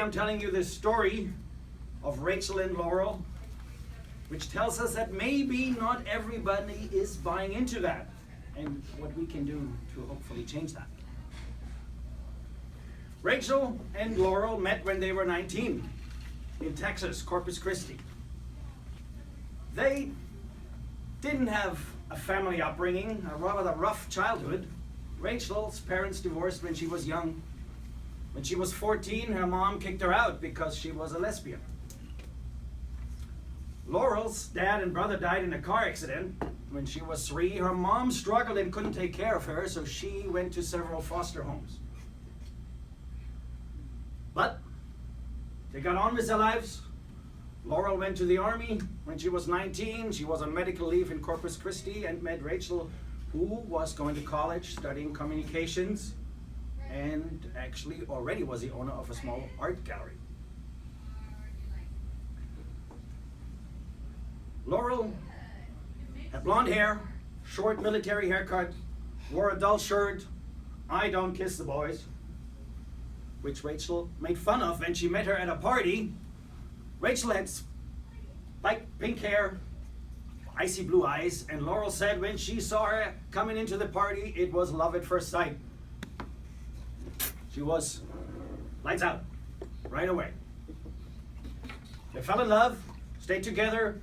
I'm telling you this story of Rachel and Laurel, which tells us that maybe not everybody is buying into that, and what we can do to hopefully change that. Rachel and Laurel met when they were 19 in Texas, Corpus Christi. They didn't have a family upbringing, a rather rough childhood. Rachel's parents divorced when she was young. When she was 14, her mom kicked her out because she was a lesbian. Laurel's dad and brother died in a car accident. When she was 3, her mom struggled and couldn't take care of her, so she went to several foster homes. But they got on with their lives. Laurel went to the army when she was 19. She was on medical leave in Corpus Christi and met Rachel, who was going to college studying communications and actually already was the owner of a small art gallery. Laurel had blonde hair, short military haircut, wore a dull shirt, "I don't kiss the boys," which Rachel made fun of when she met her at a party. Rachel had spiked pink hair, icy blue eyes, and Laurel said when she saw her coming into the party, it was love at first sight. She was lights out right away. They fell in love, stayed together,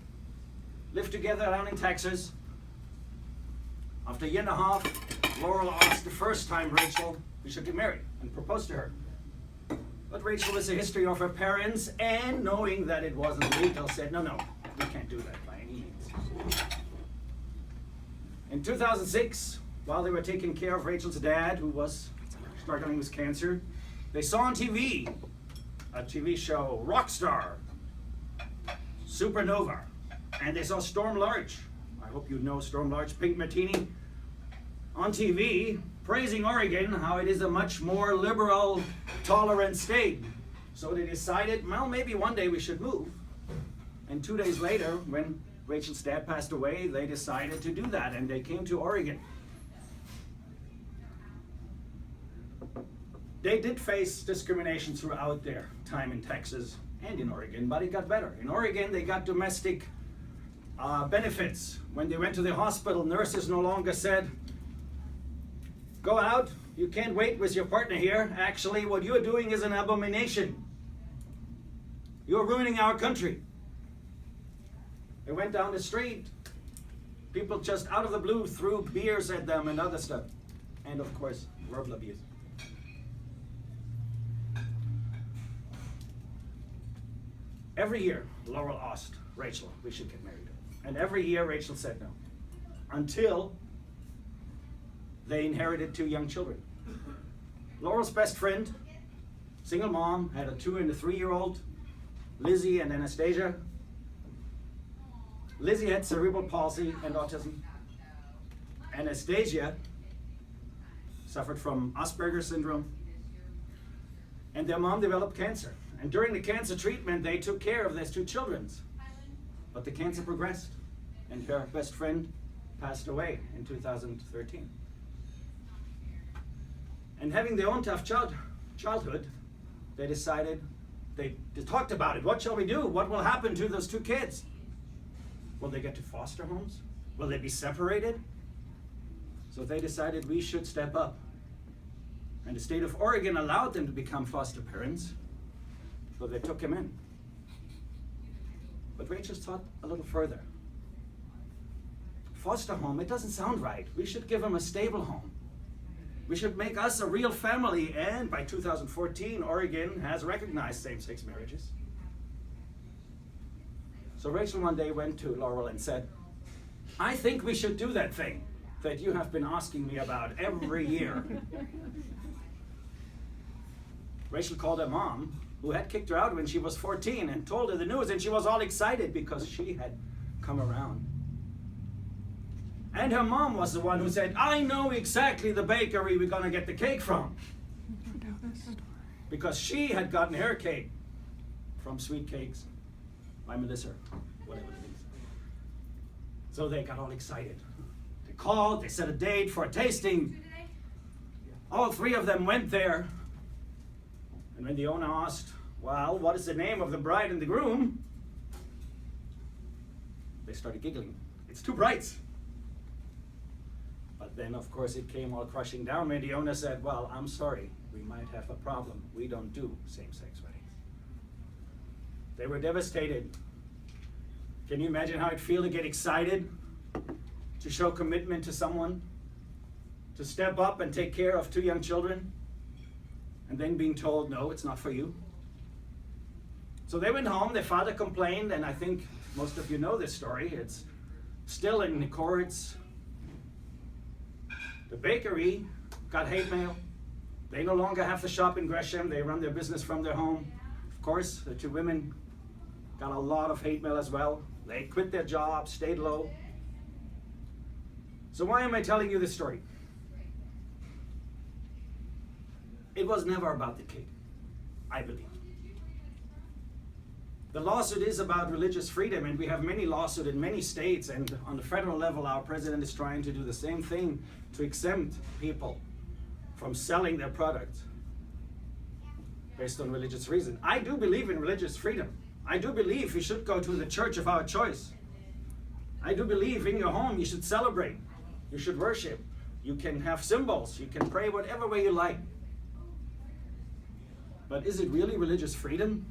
lived together down in Texas. After a year and a half, Laurel asked the first time Rachel we should get married and proposed to her. But Rachel, with the history of her parents and knowing that it wasn't legal, said, no, we can't do that by any means. In 2006, while they were taking care of Rachel's dad, who was struggling with cancer, they saw on TV a TV show, Rockstar, Supernova, and they saw Storm Large. I hope you know Storm Large, Pink Martini, on TV, praising Oregon, how it is a much more liberal, tolerant state. So they decided, well, maybe one day we should move. And 2 days later, when Rachel's dad passed away, they decided to do that, and they came to Oregon. They did face discrimination throughout their time in Texas and in Oregon, but it got better. In Oregon, they got domestic benefits. When they went to the hospital, nurses no longer said, "Go out, you can't wait with your partner here. Actually, what you're doing is an abomination. You're ruining our country." They went down the street. People just out of the blue threw beers at them and other stuff. And of course, verbal abuse. Every year, Laurel asked Rachel, we should get married. And every year, Rachel said no. Until they inherited 2 young children. Laurel's best friend, single mom, had a 2 and a 3-year-old, Lizzie and Anastasia. Lizzie had cerebral palsy and autism. Anastasia suffered from Asperger's syndrome. And their mom developed cancer. And during the cancer treatment, they took care of these 2 children. But the cancer progressed, and her best friend passed away in 2013. And having their own tough childhood, they decided, they talked about it. What shall we do? What will happen to those 2 kids? Will they get to foster homes? Will they be separated? So they decided we should step up. And the state of Oregon allowed them to become foster parents, so they took him in. But Rachel thought a little further. Foster home, it doesn't sound right. We should give them a stable home. We should make us a real family, and by 2014, Oregon has recognized same-sex marriages. So Rachel one day went to Laurel and said, I think we should do that thing that you have been asking me about every year. Rachel called her mom, who had kicked her out when she was 14, and told her the news, and she was all excited because she had come around. And her mom was the one who said, I know exactly the bakery we're going to get the cake from. Because she had gotten her cake from Sweet Cakes by Melissa, whatever it is. So they got all excited. They called, they set a date for a tasting. All 3 of them went there. And when the owner asked, Well, what is the name of the bride and the groom? They started giggling. It's two brides. But then, of course, it came all crushing down when the owner said, well, I'm sorry, we might have a problem. We don't do same-sex weddings. They were devastated. Can you imagine how it feels to get excited, to show commitment to someone, to step up and take care of two young children, and then being told, no, it's not for you? So they went home, their father complained, and I think most of you know this story. It's still in the courts. The bakery got hate mail. They no longer have the shop in Gresham. They run their business from their home. Of course, the two women got a lot of hate mail as well. They quit their job, stayed low. So why am I telling you this story? It was never about the kid, I believe. The lawsuit is about religious freedom, and we have many lawsuits in many states, and on the federal level, our president is trying to do the same thing to exempt people from selling their product based on religious reason. I do believe in religious freedom. I do believe we should go to the church of our choice. I do believe in your home you should celebrate, you should worship, you can have symbols, you can pray whatever way you like. But is it really religious freedom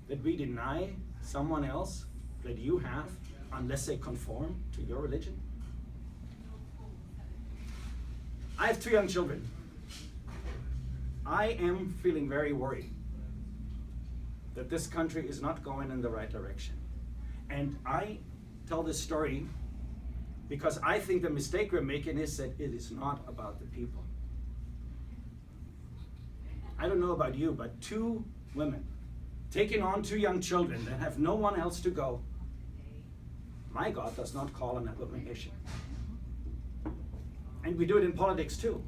that we deny someone else that you have unless they conform to your religion? I have two young children. I am feeling very worried that this country is not going in the right direction. And I tell this story because I think the mistake we're making is that it is not about the people. I don't know about you, but two women taking on two young children that have no one else to go, my God does not call an abomination. And we do it in politics too.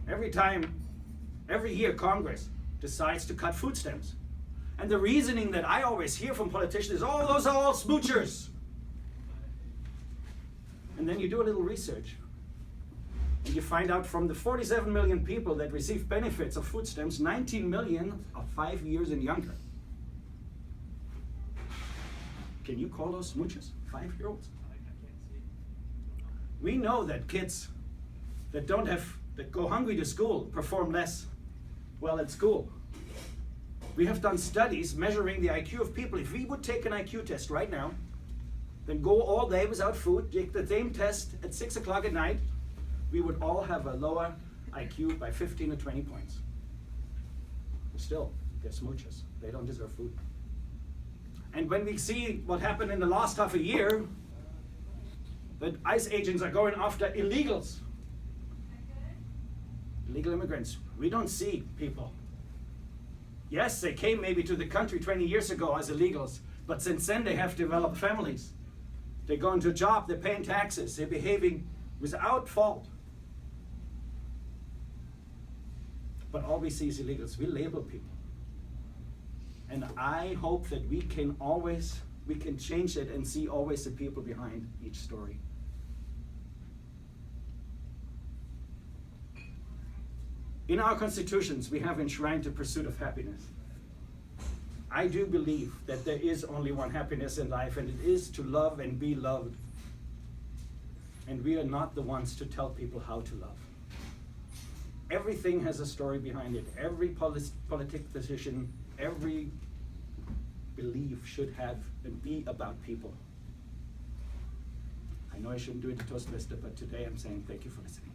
Every year Congress decides to cut food stamps. And the reasoning that I always hear from politicians is, oh, those are all smoochers. And then you do a little research. And you find out from the 47 million people that receive benefits of food stamps, 19 million are 5 years and younger. Can you call those smoochers? 5-year-olds? We know that kids that go hungry to school perform less well at school. We have done studies measuring the IQ of people. If we would take an IQ test right now, then go all day without food, take the same test at 6 o'clock at night, we would all have a lower IQ by 15 to 20 points. Still, they're smoochers. They don't deserve food. And when we see what happened in the last half a year, that ICE agents are going after illegals, illegal immigrants. We don't see people. Yes, they came maybe to the country 20 years ago as illegals, but since then they have developed families. They go into a job, they're paying taxes, they're behaving without fault. But all we see is illegals. We label people. And I hope that we can change it and see always the people behind each story. In our constitutions, we have enshrined the pursuit of happiness. I do believe that there is only one happiness in life, and it is to love and be loved. And we are not the ones to tell people how to love. Everything has a story behind it. Every politic decision, every belief should have and be about people. I know I shouldn't do it to Toastmaster, but today I'm saying thank you for listening.